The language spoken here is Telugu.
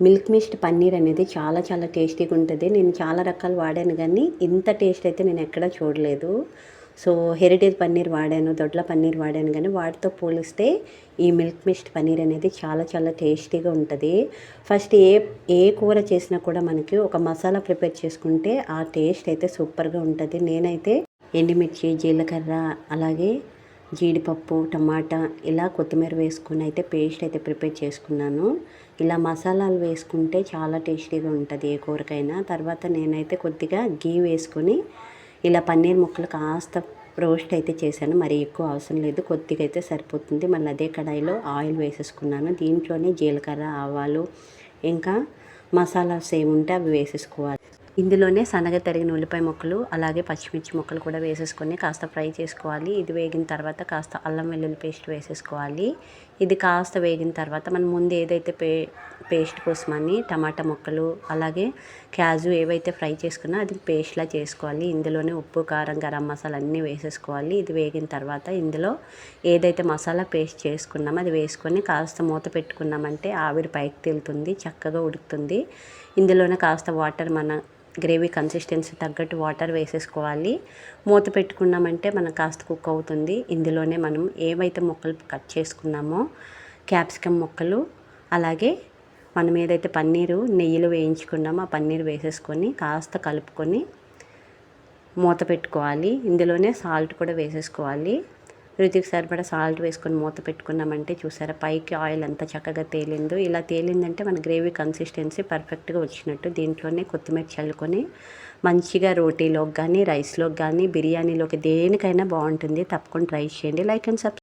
మిల్క్ మిస్ట్ పన్నీర్ అనేది చాలా చాలా టేస్టీగా ఉంటుంది. నేను చాలా రకాలు వాడాను కానీ ఇంత టేస్ట్ అయితే నేను ఎక్కడా చూడలేదు. సో హెరిటేజ్ పన్నీర్ వాడాను, దొడ్ల పన్నీర్ వాడాను కానీ వాటితో పోలిస్తే ఈ మిల్క్ మిస్ట్ పన్నీర్ అనేది చాలా చాలా టేస్టీగా ఉంటుంది. ఫస్ట్ ఏ కూర చేసినా కూడా మనకి ఒక మసాలా ప్రిపేర్ చేసుకుంటే ఆ టేస్ట్ అయితే సూపర్గా ఉంటుంది. నేనైతే ఎండుమిర్చి, జీలకర్ర, అలాగే జీడిపప్పు, టమాటా ఇలా కొత్తిమీర వేసుకుని అయితే పేస్ట్ అయితే ప్రిపేర్ చేసుకున్నాను. ఇలా మసాలాలు వేసుకుంటే చాలా టేస్టీగా ఉంటుంది ఏ కూరకైనా. తర్వాత నేనైతే కొద్దిగా గీ వేసుకొని ఇలా పన్నీర్ ముక్కలు కాస్త రోస్ట్ అయితే చేశాను. మరి ఎక్కువ అవసరం లేదు, కొద్దిగా అయితే సరిపోతుంది. మళ్ళీ అదే కడాయిలో ఆయిల్ వేసేసుకున్నాను. దీంట్లోనే జీలకర్ర, ఆవాలు, ఇంకా మసాలాస్ ఏముంటే అవి వేసేసుకోవాలి. ఇందులోనే సన్నగా తరిగిన ఉల్లిపాయ ముక్కలు, అలాగే పచ్చిమిర్చి ముక్కలు కూడా వేసేసుకొని కాస్త ఫ్రై చేసుకోవాలి. ఇది వేగిన తర్వాత కాస్త అల్లం వెల్లుల్లి పేస్ట్ వేసేసుకోవాలి. ఇది కాస్త వేగిన తర్వాత మనం ముందు ఏదైతే పేస్ట్ కోసమని టమాటా ముక్కలు, అలాగే క్యాజు ఏవైతే ఫ్రై చేసుకున్నా అది పేస్ట్లా చేసుకోవాలి. ఇందులోనే ఉప్పు, కారం, గరం మసాలా అన్నీ వేసేసుకోవాలి. ఇది వేగిన తర్వాత ఇందులో ఏదైతే మసాలా పేస్ట్ చేసుకున్నామో అది వేసుకొని కాస్త మూత పెట్టుకున్నామంటే ఆవిరి పైకి తేలుతుంది, చక్కగా ఉడుకుతుంది. ఇందులోనే కాస్త వాటర్, మన గ్రేవీ కన్సిస్టెన్సీ తగ్గట్టు వాటర్ వేసేసుకోవాలి. మూత పెట్టుకున్నామంటే మనం కాస్త కుక్ అవుతుంది. ఇందులోనే మనం ఏవైతే ముక్కలు కట్ చేసుకున్నామో క్యాప్సికమ్ ముక్కలు, అలాగే మనం ఏదైతే పన్నీరు నెయ్యిలో వేయించుకున్నామో ఆ పన్నీర్ వేసేసుకొని కాస్త కలుపుకొని మూత పెట్టుకోవాలి. ఇందులోనే సాల్ట్ కూడా వేసేసుకోవాలి. రుచికి సరిపడా సాల్ట్ వేసుకొని మూత పెట్టుకున్నామంటే చూసారా పైకి ఆయిల్ ఎంత చక్కగా తేలిందో. ఇలా తేలిందంటే మన గ్రేవీ కన్సిస్టెన్సీ పర్ఫెక్ట్గా వచ్చినట్టు. దీంట్లోనే కొత్తిమీర చల్లుకొని మంచిగా రోటీలోకి కానీ, రైస్లోకి కానీ, బిర్యానీలోకి దేనికైనా బాగుంటుంది. తప్పకుండా ట్రై చేయండి. Like and subscribe.